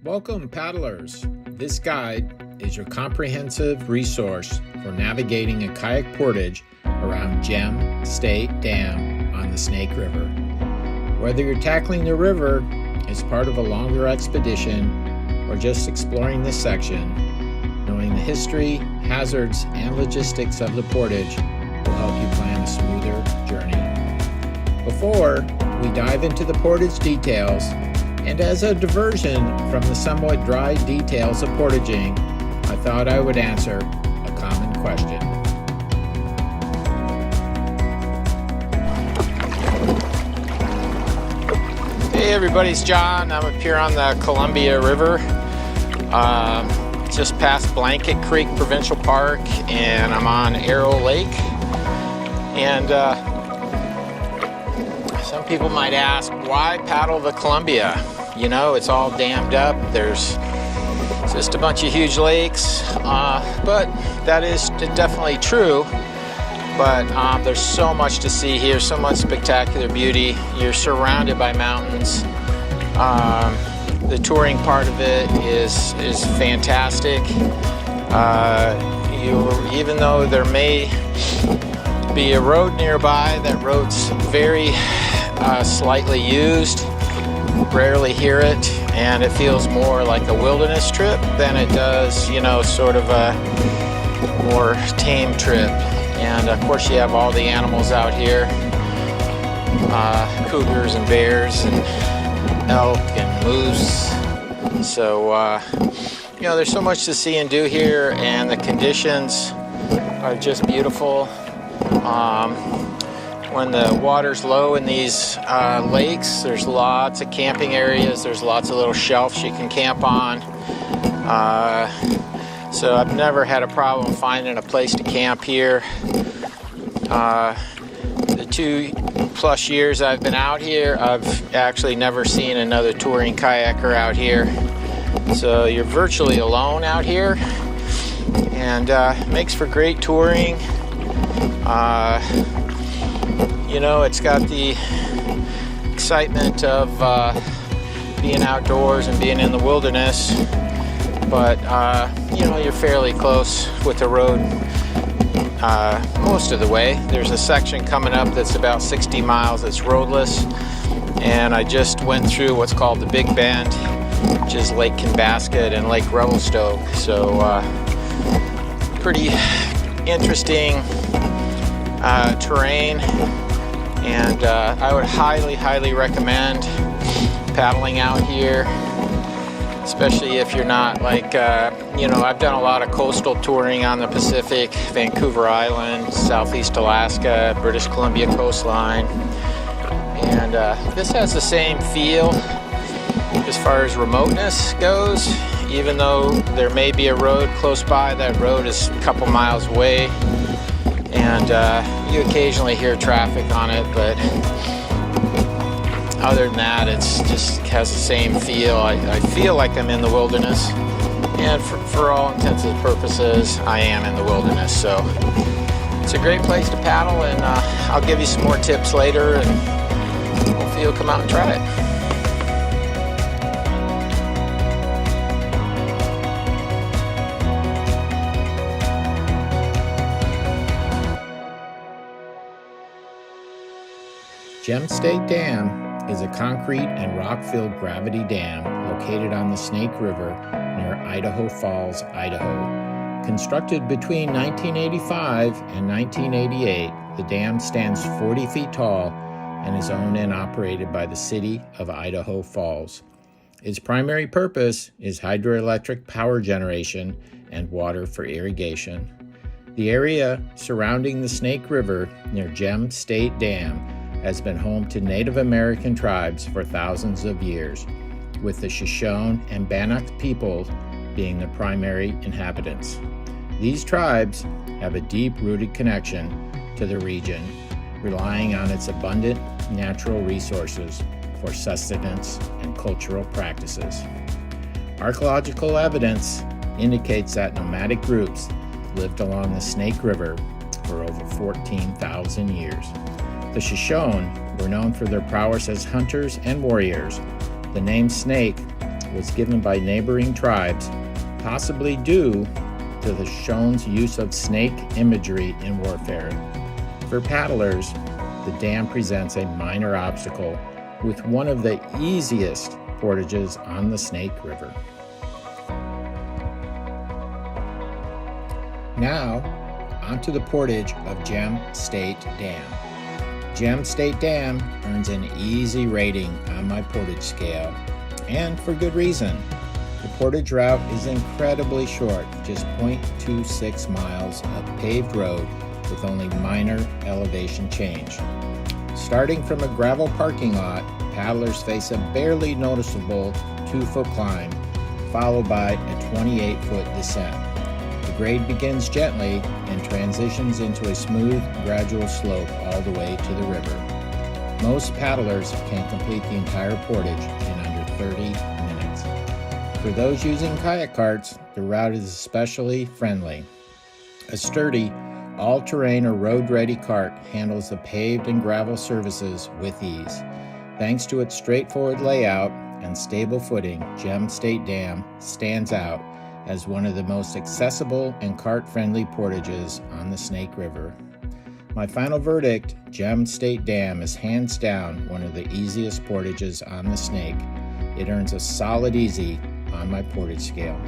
Welcome, paddlers. This guide is your comprehensive resource for navigating a kayak portage around Gem State Dam on the Snake River. Whether you're tackling the river as part of a longer expedition or just exploring this section, knowing the history, hazards, and logistics of the portage will help you plan a smoother journey. Before we dive into the portage details, and as a diversion from the somewhat dry details of portaging, I thought I would answer a common question. Hey everybody, it's John. I'm up here on the Columbia River, just past Blanket Creek Provincial Park, and I'm on Arrow Lake. And some people might ask, why paddle the Columbia? You know, it's all dammed up. There's just a bunch of huge lakes, but that is definitely true. But there's so much to see here, so much spectacular beauty. You're surrounded by mountains. The touring part of it is fantastic. Even though there may be a road nearby, that road's very slightly used. Rarely hear it, and it feels more like a wilderness trip than it does, you know, sort of a more tame trip. And of course you have all the animals out here, cougars and bears and elk and moose. So you know, there's so much to see and do here, and the conditions are just beautiful. When the water's low in these lakes, there's lots of camping areas. There's lots of little shelves you can camp on. So I've never had a problem finding a place to camp here. The 2+ years I've been out here, I've actually never seen another touring kayaker out here. So you're virtually alone out here, and makes for great touring. You know, it's got the excitement of being outdoors and being in the wilderness, but you know, you're fairly close with the road most of the way. There's a section coming up that's about 60 miles that's roadless, and I just went through what's called the Big Bend, which is Lake Canbasket and Lake Revelstoke. So pretty interesting terrain. And I would highly recommend paddling out here, especially if you're not like, you know, I've done a lot of coastal touring on the Pacific, Vancouver Island, Southeast Alaska, British Columbia coastline. And this has the same feel as far as remoteness goes. Even though there may be a road close by, that road is a couple miles away. And you occasionally hear traffic on it, but other than that, it's just has the same feel. I feel like I'm in the wilderness, and for all intents and purposes, I am in the wilderness. So it's a great place to paddle, and I'll give you some more tips later, and hopefully you'll come out and try it. Gem State Dam is a concrete and rock-filled gravity dam located on the Snake River near Idaho Falls, Idaho. Constructed between 1985 and 1988, the dam stands 40 feet tall and is owned and operated by the City of Idaho Falls. Its primary purpose is hydroelectric power generation and water for irrigation. The area surrounding the Snake River near Gem State Dam has been home to Native American tribes for thousands of years, with the Shoshone and Bannock peoples being the primary inhabitants. These tribes have a deep-rooted connection to the region, relying on its abundant natural resources for sustenance and cultural practices. Archaeological evidence indicates that nomadic groups lived along the Snake River for over 14,000 years. The Shoshone were known for their prowess as hunters and warriors. The name snake was given by neighboring tribes, possibly due to the Shoshone's use of snake imagery in warfare. For paddlers, the dam presents a minor obstacle with one of the easiest portages on the Snake River. Now, onto the portage of Gem State Dam. Gem State Dam earns an easy rating on my portage scale, and for good reason. The portage route is incredibly short, just 0.26 miles of paved road with only minor elevation change. Starting from a gravel parking lot, paddlers face a barely noticeable 2-foot climb, followed by a 28-foot descent. The grade begins gently and transitions into a smooth, gradual slope all the way to the river. Most paddlers can complete the entire portage in under 30 minutes. For those using kayak carts, the route is especially friendly. A sturdy, all-terrain or road-ready cart handles the paved and gravel surfaces with ease. Thanks to its straightforward layout and stable footing, Gem State Dam stands out as one of the most accessible and cart-friendly portages on the Snake River. My final verdict, Gem State Dam is hands down one of the easiest portages on the Snake. It earns a solid easy on my portage scale.